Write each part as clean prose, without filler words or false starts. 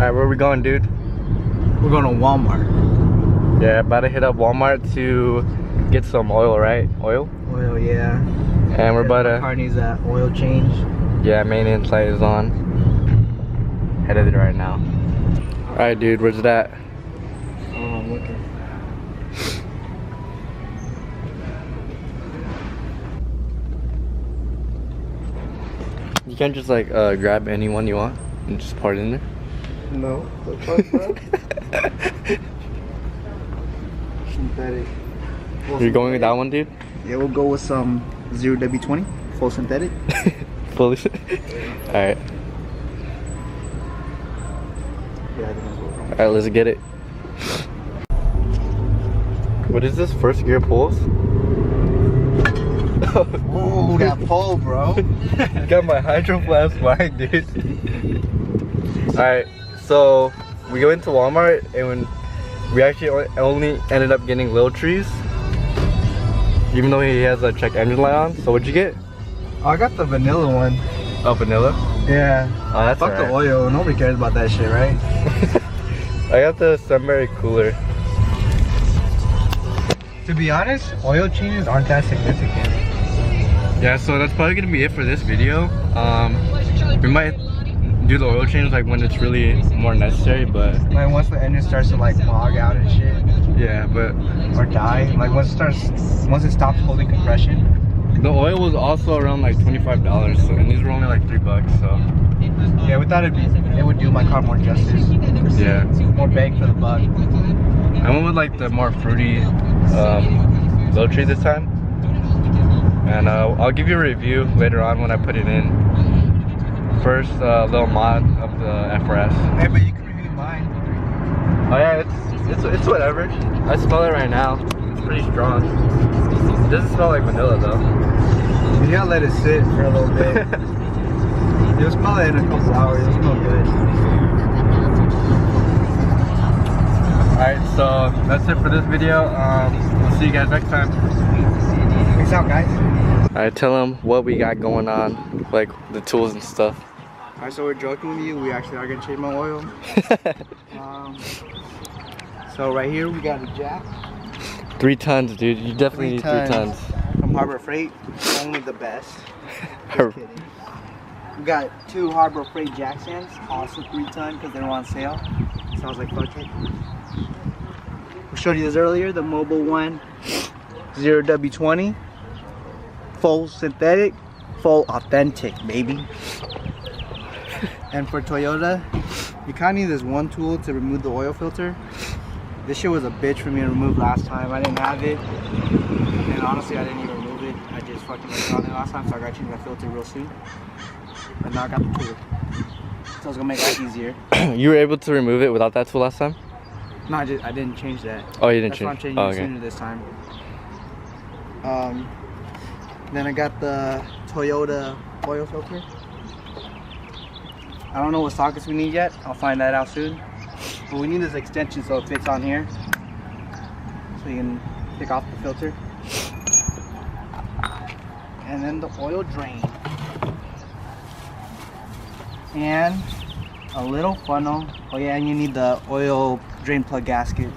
Alright, where are we going, dude? We're going to Walmart. Yeah, about to hit up Walmart to get some oil, right? Oil? Oil, yeah. And we're about to... My car needs that oil change. Yeah, maintenance light is on. Headed it right now. Alright, dude, where's it at? Oh, I'm looking. You can't just like grab any one you want and just pour it in there? No. The fuck, bro? Synthetic. You're going with that one, dude? Yeah, we'll go with some 0W20, full synthetic. Fully? Alright. Yeah, I think that's what we're going. Alright, let's get it. What is this? First gear pulls? Ooh, that pole, bro. Got my hydro flask flying, dude. Alright, so we go into Walmart and when we actually only ended up getting little trees, even though he has a check engine light on. So what'd you get? Oh, I got the vanilla one. Oh, vanilla? Yeah. Oh, that's Fuck the oil. Nobody cares about that shit, right? I got the sunberry cooler. To be honest, oil changes aren't that significant. Yeah, so that's probably gonna be it for this video. We might do the oil change like when it's really more necessary, but Like once the engine starts to like bog out and shit, yeah, but or die. Like once it stops holding compression. the oil was also around like $25, so, and these were only like $3, so Yeah, we thought it would do my car more justice. yeah. More bang for the buck. I went with like the more fruity little tree this time, and I'll give you a review later on when I put it in. First little mod of the FRS. Hey, but you can review mine. Oh yeah, it's whatever. I smell it right now. It's pretty strong. It doesn't smell like vanilla though. You gotta let it sit for a little bit. You'll smell it in a couple hours. It'll smell good. Alright, so that's it for this video. We'll see you guys next time. Peace out, guys. Alright, tell them what we got going on, like the tools and stuff. Alright, so we're joking with you. We actually are gonna change my oil. So right here we got a jack. 3 tons, dude. You definitely need 3 tons. From Harbor Freight, only the best. Just kidding. We got 2 Harbor Freight jack stands, also 3 ton because they were on sale. So I was like, fuck it. We showed you this earlier, the mobile one, 0W20, full synthetic, full authentic, baby. And for Toyota, you kind of need this one tool to remove the oil filter. This shit was a bitch for me to remove last time. I didn't have it, and honestly, I didn't even remove it. I just fucking left it on it last time, so I gotta change my filter real soon. But now I got the tool, so it's gonna make life easier. You were able to remove it without that tool last time? No, I didn't change that. Oh, you didn't That's why I'm change? changing it sooner this time. Then I got the Toyota oil filter. I don't know what sockets we need yet. I'll find that out soon. But we need this extension so it fits on here. So you can pick off the filter. And then the oil drain. And a little funnel. Oh yeah, and you need the oil drain plug gasket.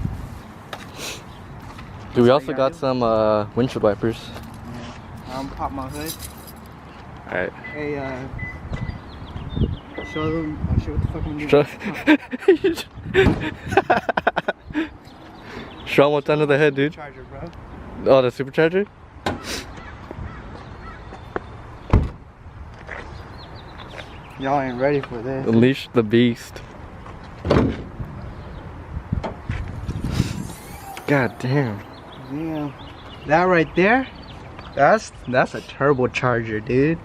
Dude, we also got some windshield wipers. Yeah. Pop my hood. Alright. Hey, show them. Oh shit, what the fuck am I doing? Show them what's under the head, dude. Charger, bro. Oh, the supercharger? Y'all ain't ready for this. Unleash the beast. God damn. Yeah. That right there, that's a turbocharger, dude.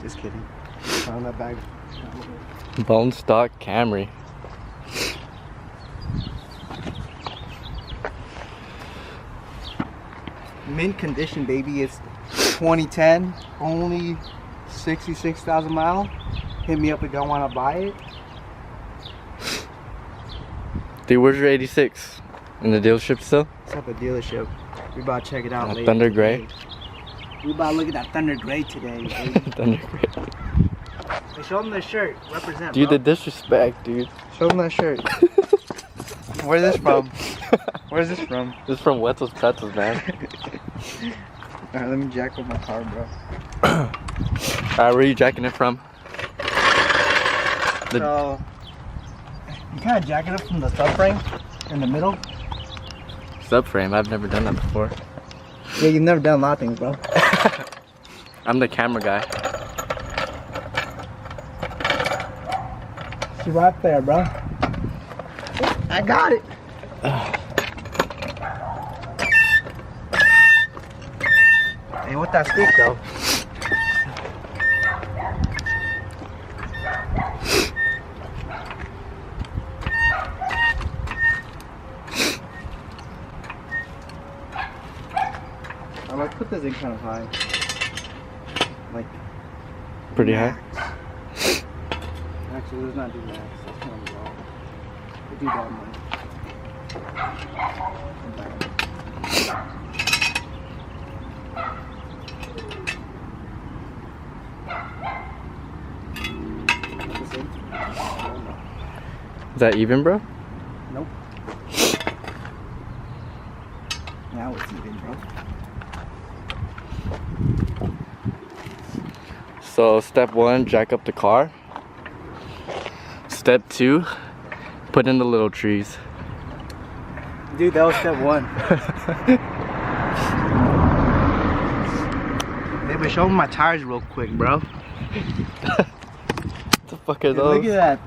Just kidding. Found that bag. Bone stock Camry. Mint condition, baby. It's 2010, only 66,000 miles. Hit me up if y'all want to buy it. Dude, where's your 86? In the dealership still? It's at the dealership. We about to check it out later. Thunder Gray? We about to look at that Thunder Gray today, baby. Thunder Gray. Hey, show them the shirt. Represent, Dude, bro. the disrespect, dude. Show them that shirt. Where's this from? Where's this from? This is from Wetzel's Pretzels, man. Alright, let me jack up my car, bro. Alright, where are you jacking it from? So, you kind of jack it up from the subframe in the middle. Subframe, I've never done that before. Yeah, you've never done a lot of things, bro. I'm the camera guy. She's right there, bro. I got it. Hey, what that stick though? I like put this in kind of high. Like Pretty high. Actually, let's not do max. That's kind of wrong. We do that much. Is that even, bro? Nope. Now it's even, bro. So step 1, jack up the car. Step 2, put in the little trees. Dude, that was step 1. Maybe show me my tires real quick, bro. What the fuck are Dude, those? look at that.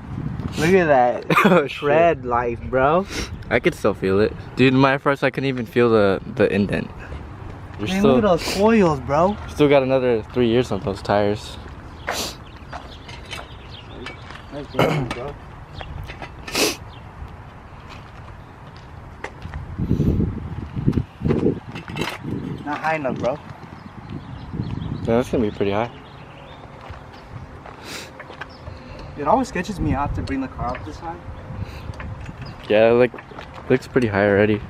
Look at that. Oh, shit. Tread life, bro. I could still feel it. Dude, my first I couldn't even feel the indent. You're Man, still, look at those coils, bro. still got another 3 years on those tires. Nice damage, bro. Not high enough, bro. Yeah, that's gonna be pretty high. It always sketches me out to bring the car up this high. Yeah, like, looks pretty high already.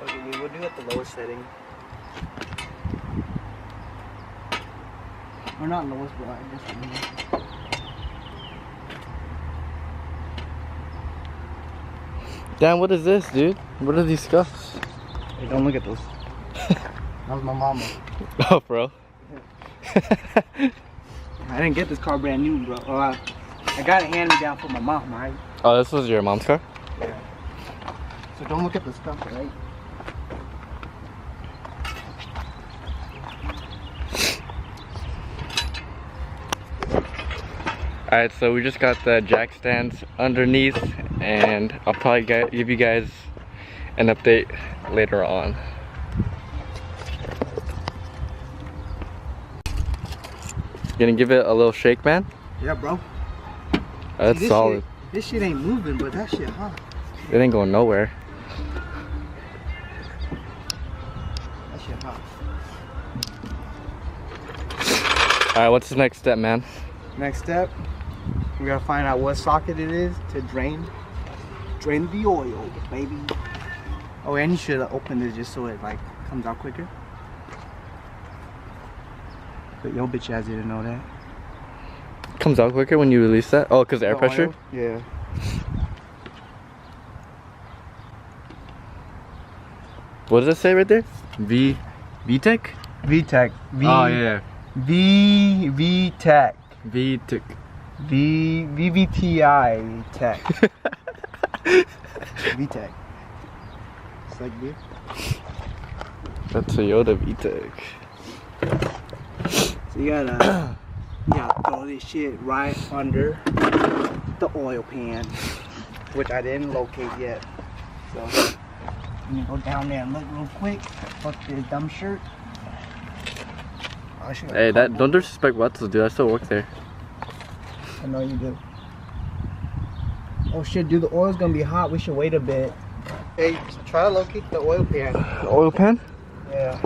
Okay, we'll do it at the lowest setting. Or not lowest, but I guess. Damn, what is this, dude? What are these scuffs? Hey, don't look at those. That was my mama. Oh, bro. I didn't get this car brand new, bro. I got it handed down from my mom, right? Oh, this was your mom's car? Yeah. So don't look at the stuff, right? Alright, so we just got the jack stands underneath, and I'll probably give you guys an update later on. Gonna give it a little shake, man? Yeah, bro. That's See, solid. This shit ain't moving, but that shit, huh? It ain't going nowhere. That shit, huh? Alright, what's the next step, man? Next step, we gotta find out what socket it is to drain the oil, baby. Oh, and you should open this just so it like comes out quicker. But your bitch ass didn't know that. Comes out quicker when you release that? Oh, because air The pressure? oil? Yeah. What does it say right there? VTEC? VTEC. Oh, yeah. VTEC. VTEC. VVTI Tech. VTEC. It's like beer. That's Toyota VTEC. So you gotta throw this shit right under the oil pan, which I didn't locate yet. So let me go down there and look real quick. Fuck this dumb shirt. Oh, shit. Hey, don't disrespect Wetzel, dude. I still work there. I know you do. Oh shit, dude, the oil's gonna be hot. We should wait a bit. Hey, try to locate the oil pan. The oil pan? Yeah.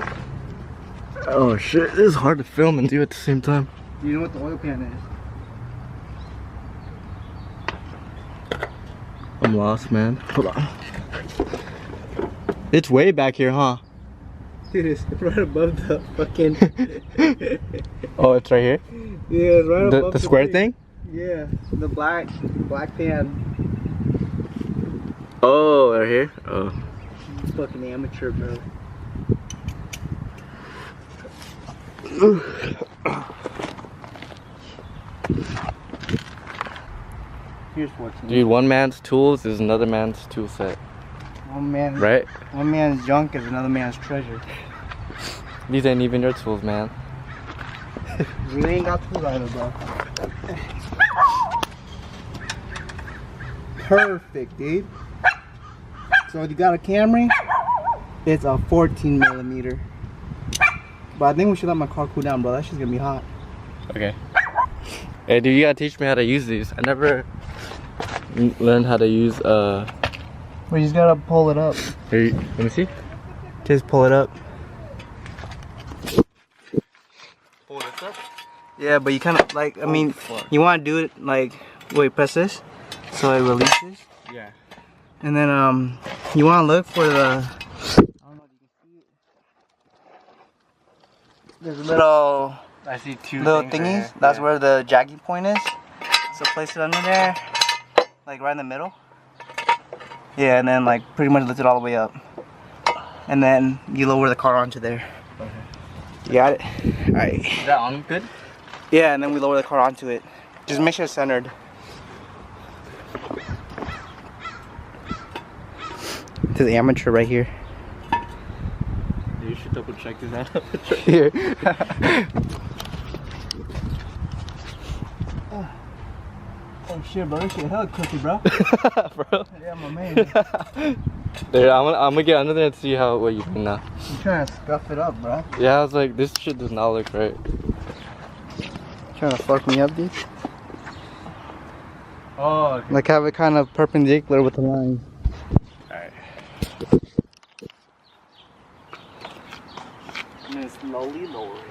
Oh shit, this is hard to film and do at the same time. Do you know what the oil pan is? I'm lost, man. Hold on. It's way back here, huh? Dude, it's right above the fucking... Oh, it's right here? Yeah, it's right above the square thing? Yeah, the black pan. Oh, right here? Oh. Fucking amateur, bro. Here's 14. Dude, one man's tools is another man's tool set. Right? One man's junk is another man's treasure. These ain't even your tools, man. We ain't got tools either, bro. Perfect, dude. So you got a Camry? It's a 14mm. But I think we should let my car cool down, bro. That shit's gonna be hot. Okay. Hey, dude, you gotta teach me how to use these. I never learned how to use Well, you just gotta pull it up. Here, let me see. Just pull it up. Pull this up? Yeah, but you kind of like, I mean, you want to do it like, wait, press this so it releases. Yeah. And then you want to look for the, I don't know if you can see it. There's a little, I see two little things thingies. right here. That's Yeah. where the jacking point is. So place it under there, like right in the middle. Yeah, and then like pretty much lift it all the way up. And then you lower the car onto there. Okay. You got it? Alright. Is that on good? Yeah, and then we lower the car onto it. Just make sure it's centered. To the amateur right here. You should double check this out. Here. Oh shit, bro, this shit hella cookie, bro. Bro. Yeah, my man. Dude, I'm gonna get under there and see what you think now. I'm trying to scuff it up, bro. Yeah, I was like, this shit does not look right. Trying to fuck me up, dude. Oh, okay. Like have it kind of perpendicular with the line. Alright. And then slowly lower it.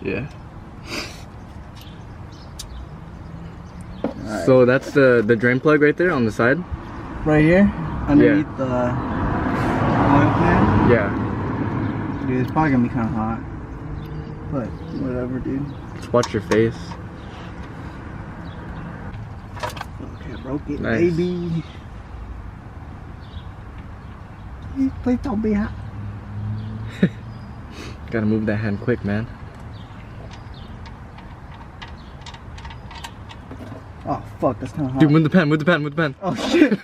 Yeah. Alright. So that's the drain plug right there on the side? Right here, underneath the oil pan. Yeah. Dude, it's probably gonna be kind of hot. But whatever, dude. Just watch your face. Okay, broke it, Nice. baby. Please don't be hot. Gotta move that hand quick, man. Oh fuck, that's kind of hot. Dude, move the pen, move the pen, move the pen. Oh shit.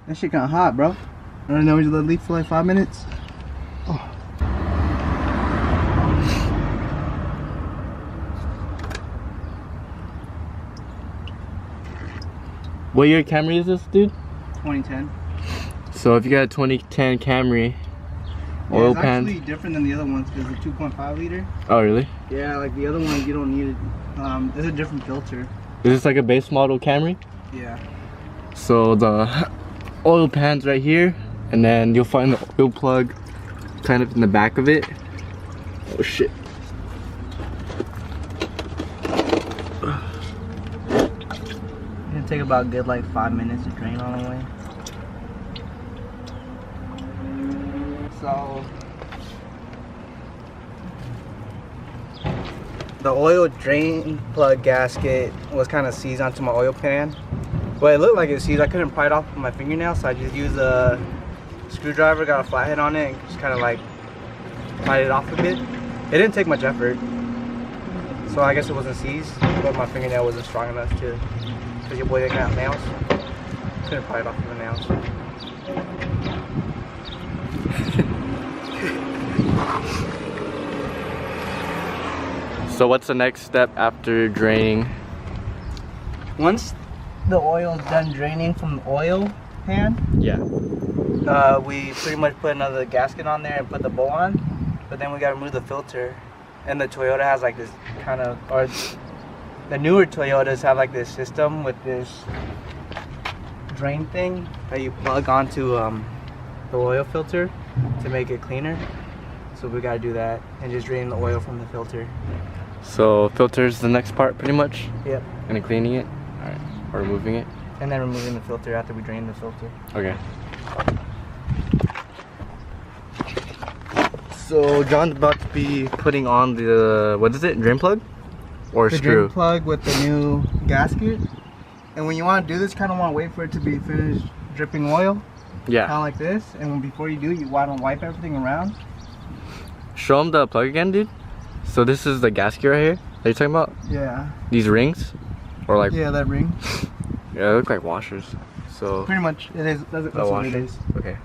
That shit kind of hot, bro. I don't know, we just let it leak for like 5 minutes. Oh. What year Camry is this, dude? 2010. So if you got a 2010 Camry, oil it's pan. actually different than the other ones because it's a 2.5 liter. Oh, really? Yeah, like the other ones you don't need it. There's a different filter. Is this like a base model Camry? Yeah. So the oil pan's right here, and then you'll find the oil plug kind of in the back of it. Oh shit. It'll take about a good like 5 minutes to drain all the way. So the oil drain plug gasket was kind of seized onto my oil pan. Well, it looked like it was seized. I couldn't pry it off with my fingernail, so I just used a screwdriver, got a flathead on it, and just kind of like pried it off a bit. It didn't take much effort, so I guess it wasn't seized, but my fingernail wasn't strong enough to, because your boy didn't have nails. Couldn't pry it off with the nails. So what's the next step after draining? Once the oil's done draining from the oil pan, Yeah. we pretty much put another gasket on there and put the bowl on, but then we gotta remove the filter. And the Toyota has like this kind of, or the newer Toyotas have like this system with this drain thing that you plug onto the oil filter to make it cleaner. So we gotta do that and just drain the oil from the filter. So filter's the next part pretty much? Yep. And then cleaning it? Alright. Or removing it? And then removing the filter after we drain the filter. Okay. So John's about to be putting on the, what is it, drain plug? Or the screw? drain plug with the new gasket. And when you want to do this, kind of want to wait for it to be finished dripping oil. Yeah. Kind of like this. And when, before you do, you want to wipe everything around. Show him the plug again, dude. So this is the gasket right here that you're talking about? Yeah. These rings? Or like... Yeah, that ring. Yeah, they look like washers. So... Pretty much, it is. That's what it is. Okay.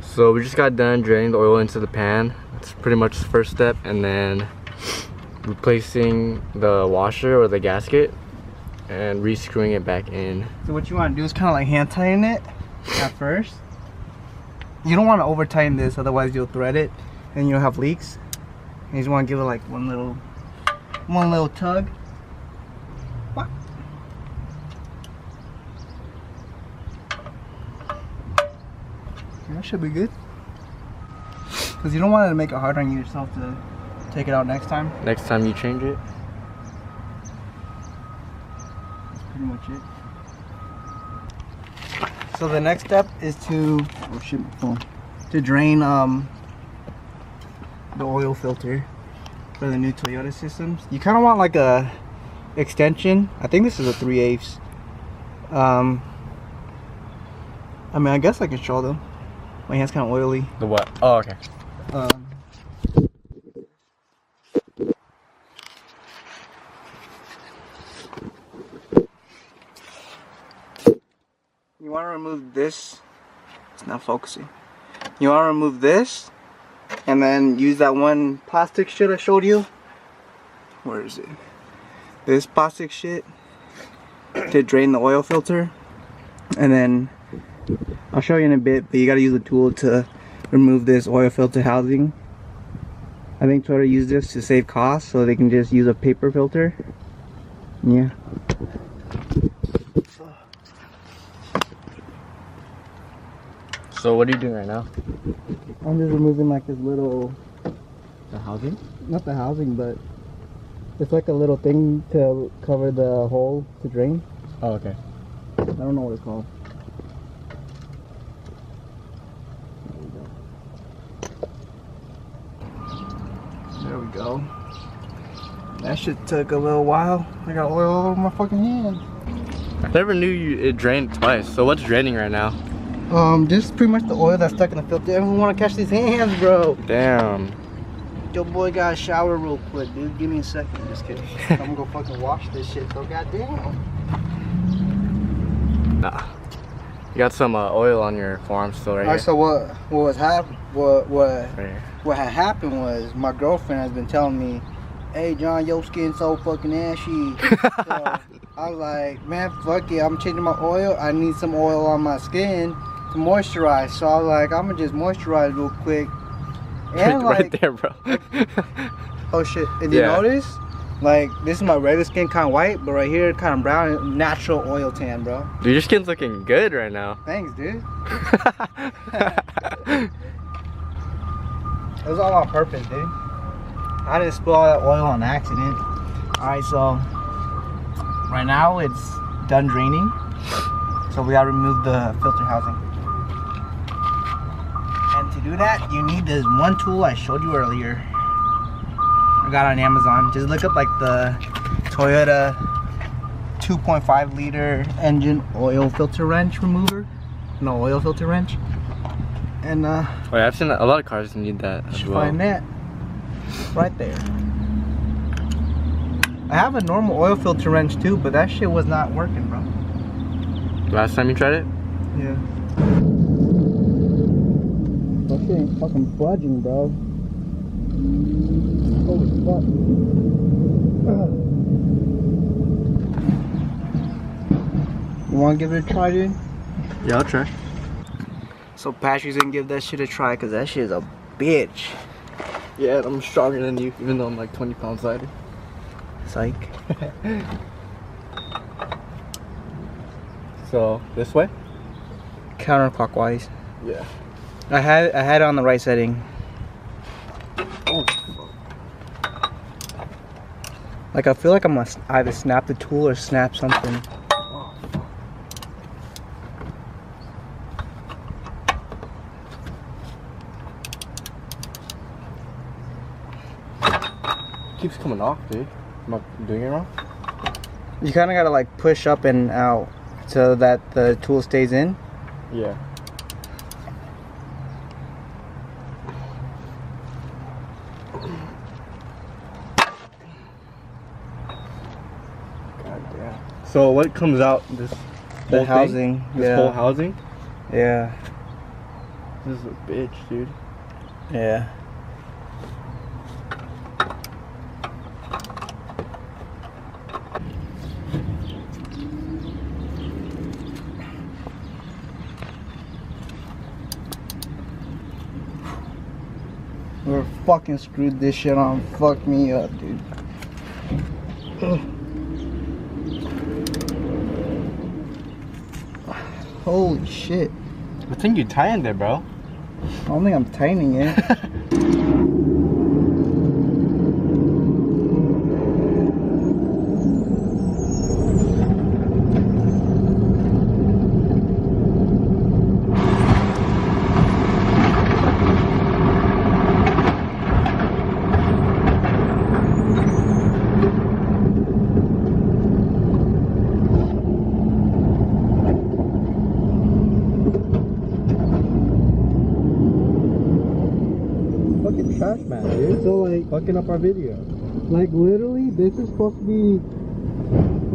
So we just got done draining the oil into the pan. That's pretty much the first step. And then replacing the washer or the gasket and re-screwing it back in. So what you want to do is kind of like hand tighten it at first. You don't want to over tighten this, otherwise you'll thread it and you'll have leaks. And you just want to give it like one little tug. What? That should be good. Because you don't want to make it hard on yourself to take it out next time. Next time you change it. That's pretty much it. So the next step is to, oh shit, my phone, to drain the oil filter for the new Toyota systems. You kind of want like a extension. I think this is a 3/8. I mean, I guess I can show them. My hand's kind of oily. The what? Oh, okay. You want to remove this. It's not focusing. You want to remove this and then use that one plastic shit I showed you. Where is it? This plastic shit to drain the oil filter. And then I'll show you in a bit, but you gotta use a tool to remove this oil filter housing. I think Toyota used this to save costs, so they can just use a paper filter. Yeah. So what are you doing right now? I'm just removing like this little, The housing? not the housing, but it's like a little thing to cover the hole to drain. Oh, okay. I don't know what it's called. There we go. That shit took a little while. I got oil all over my fucking hand. I never knew it drained twice. So what's draining right now? This is pretty much the oil that's stuck in the filter. Everyone wanna catch these hands, bro. Damn. Your boy got a shower real quick, dude. Give me a second. Just kidding. I'm gonna go fucking wash this shit, so goddamn. Nah. You got some oil on your forearm still right here. Alright, so what was Right here. what had happened was my girlfriend has been telling me, hey John, your skin's so fucking ashy. So I was like, man, fuck it, I'm changing my oil. I need some oil on my skin to moisturize. So I was like, I'm gonna just moisturize real quick. And right like, there, bro. oh shit, and you Yeah. notice? Like, this is my regular skin, kind of white, but right here, kind of brown, natural oil tan, bro. Dude, your skin's looking good right now. Thanks, dude. It was all on purpose, dude. I didn't spill all that oil on accident. Alright, so right now it's done draining. So we gotta remove the filter housing. And to do that, you need this one tool I showed you earlier. I got on Amazon. Just look up like the Toyota 2.5 liter engine oil filter wrench remover. No, oil filter wrench. And Wait, I've seen a lot of cars need that you as should well. find that right there. I have a normal oil filter wrench too, but that shit was not working, bro. Last time you tried it? Yeah. That shit ain't fucking budging, bro. Holy fuck. You wanna give it a try, dude? Yeah, I'll try. So Patrick's gonna give that shit a try, cause that shit is a bitch. Yeah, I'm stronger than you, even though I'm like 20 pounds lighter. Psych. So, this way? Counterclockwise. Yeah. I had it on the right setting. Oh, Like I feel like I must either snap the tool or snap something. keeps coming off, dude. Am I doing it wrong? You kind of gotta like push up and out so that the tool stays in. Yeah. God damn. So what comes out this The whole housing. thing? This whole housing? Yeah. This is a bitch, dude. Yeah. We're fucking screwed this shit on. Fuck me up, dude. Ugh. Holy shit. I think you're tying there, bro. I don't think I'm tightening it. Fucking trash man, dude. So like, Fucking up our video. like literally, this is supposed to be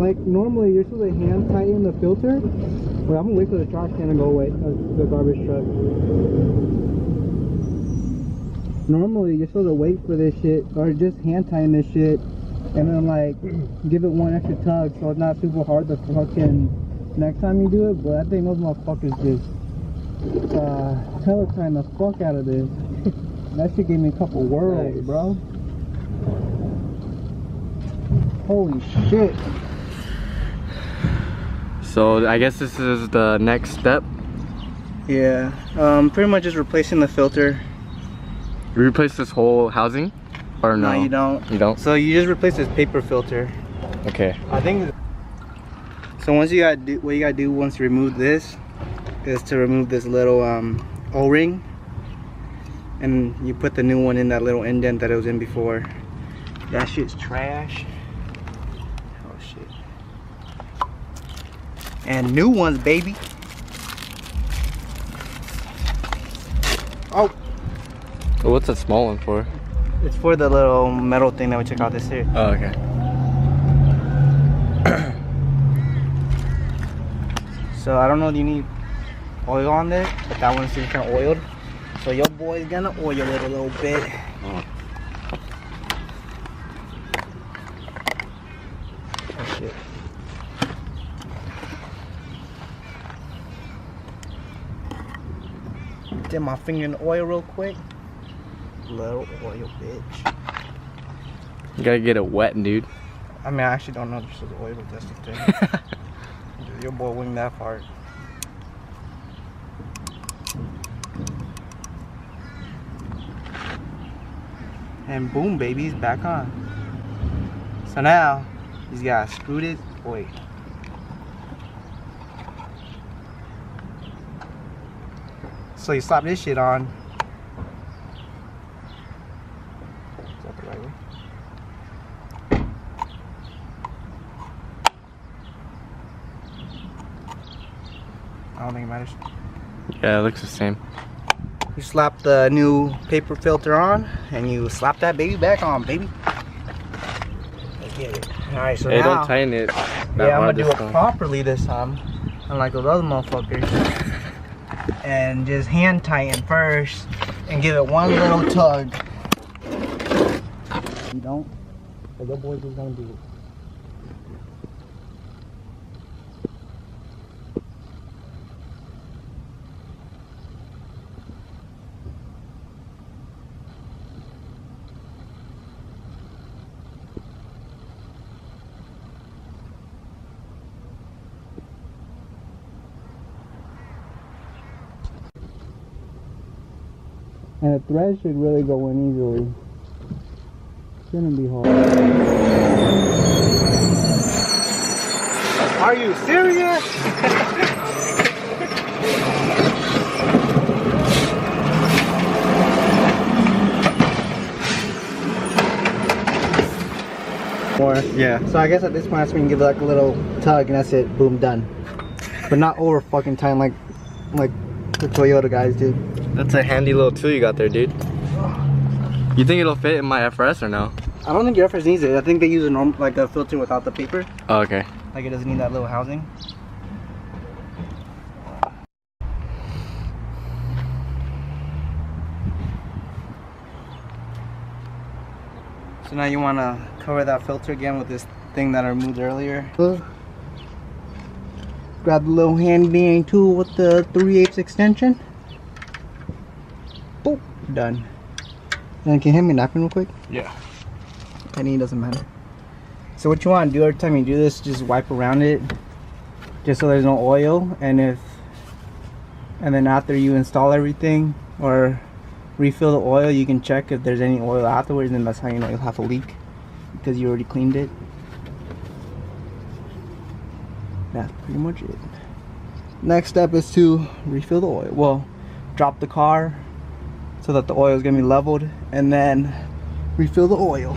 like normally you're supposed to hand tighten the filter. Wait, I'm gonna wait for the trash can to go away. The garbage truck. Normally you're supposed to wait for this shit or just hand tighten this shit and then like give it one extra tug so it's not super hard the fucking next time you do it. But I think those motherfuckers just Peloton the fuck out of this. That shit gave me a couple whirls, Nice. bro. Holy shit. So I guess this is the next step. Yeah, pretty much just replacing the filter. You replace this whole housing? Or no? No, you don't. You don't? So you just replace this paper filter. Okay. I think. So once you gotta do, what you gotta do once you remove this is to remove this little O-ring, and you put the new one in that little indent that it was in before. That shit's trash. Oh shit. And new ones, baby. Oh, What's that small one for? it's for the little metal thing that we took out this year. Oh, okay. So I don't know if you need oil on there, but that one seems kind of oiled. So your boy's gonna oil it a little bit. Oh shit. Dip my finger in the oil real quick. Little oil, bitch. You gotta get it wet, dude. I mean, I actually don't know if this is oil, but that's the thing. Dude, your boy winged that part. And boom, baby, he's back on. So now, he's got screwed it. Wait. So you slap this shit on. Is that the right way? I don't think it matters. Yeah, it looks the same. You slap the new paper filter on, and you slap that baby back on, baby. Let's get it. Alright, so Hey, now, don't tighten it that yeah, I'm hard gonna do this it time. properly this time, unlike those other motherfuckers. And just hand tighten first, and give it one little tug. You don't? But your boy just gonna do it. And the thread should really go in easily. Shouldn't be hard. Are you serious? More. Yeah. So I guess at this point that's when you give it like a little tug and that's it. Boom, done. But not over fucking time like the Toyota guys do. That's a handy little tool you got there, dude. You think it'll fit in my FRS or no? I don't think your FRS needs it. I think they use a normal, like a filter without the paper. Oh, okay. Like it doesn't need that little housing. So now you want to cover that filter again with this thing that I removed earlier. Grab the little handy tool with the 3/8 extension. Boop, done. And can you hand me a napkin real quick? Yeah. Any doesn't matter. So what you want to do every time you do this, just wipe around it, just so there's no oil. And then after you install everything or refill the oil, you can check if there's any oil afterwards, and that's how you know you'll have a leak because you already cleaned it. That's pretty much it. Next step is to refill the oil. Well, drop the car so that the oil is gonna be leveled, and then refill the oil.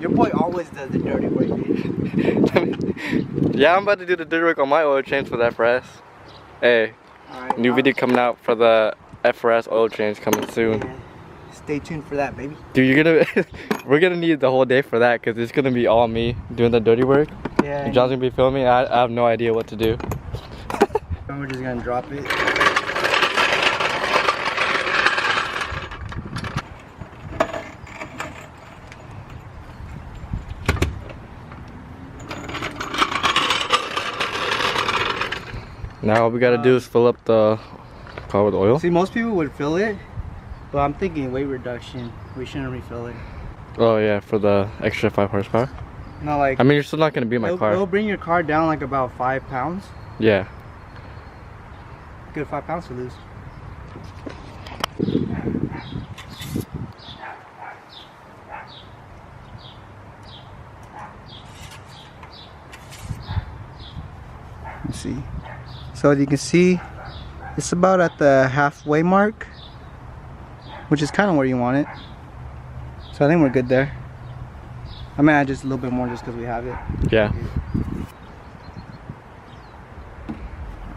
Your boy always does the dirty work, dude. Yeah, I'm about to do the dirty work on my oil change for the FRS. Hey, right, new video coming out for the FRS oil change coming soon. Yeah. Stay tuned for that, baby. Dude, you're gonna we're gonna need the whole day for that because it's gonna be all me doing the dirty work. Yeah. And John's gonna be filming. I have no idea what to do. We're just gonna drop it. Now all we gotta do is fill up the car with oil. See, most people would fill it, but I'm thinking weight reduction. We shouldn't refill it. Oh yeah, for the extra 5 horsepower. Not like. I mean, you're still not gonna be in my car. It'll bring your car down like about 5 pounds. Yeah. Good 5 pounds to lose. Let's see. So as you can see, it's about at the halfway mark, which is kind of where you want it. So I think we're good there. I might add just a little bit more just because we have it. Yeah.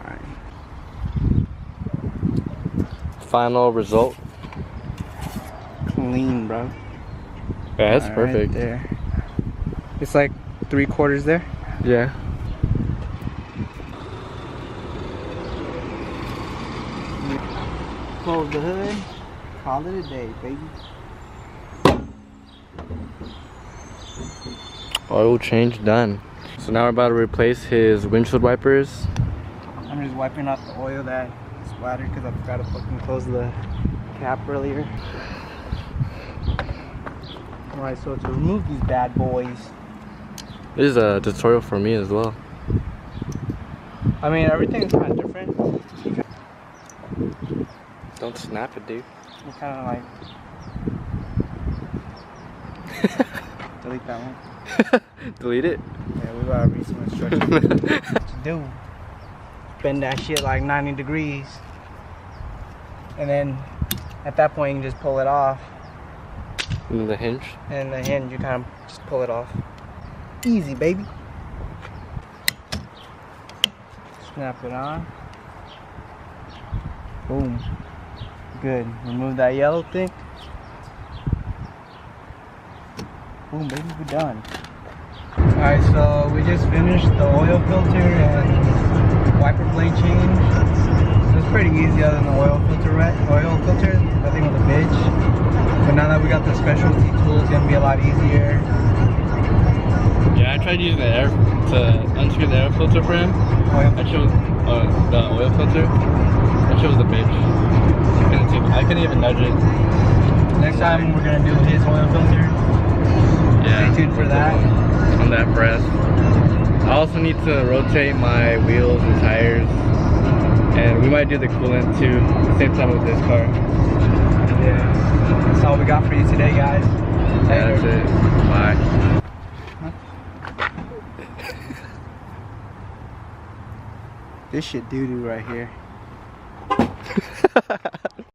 Alright. Final result. Clean, bro. Yeah, that's All perfect. Right there. It's like 3/4 there. Yeah. Close the hood. Call it a day, baby. Oil change done. So now we're about to replace his windshield wipers. I'm just wiping off the oil that splattered because I forgot to fucking close the cap earlier. Alright, so to remove these bad boys. This is a tutorial for me as well. I mean, everything's kind of different. Don't snap it, dude. It's kind of like. Delete that one. Delete it? Yeah, we gotta read some instructions. What to do. Bend that shit like 90 degrees. And then at that point you can just pull it off. And the hinge? And the hinge, you kind of just pull it off. Easy, baby. Snap it on. Boom. Good. Remove that yellow thing. Boom, baby, we're done. Alright, so we just finished the oil filter and wiper blade change. It was pretty easy other than the oil filter, I think it was a bitch. But now that we got the specialty tool, it's gonna be a lot easier. Yeah, I tried using the air to unscrew the air filter for him. That shit was the oil filter. That shit was a bitch. I couldn't even nudge it. Next time we're gonna do his oil filter. Yeah. Stay tuned for that. On that press. I also need to rotate my wheels and tires. And we might do the coolant too at the same time with this car. Yeah. That's all we got for you today, guys. Yeah, that's it. Bye. This shit doo-doo right here.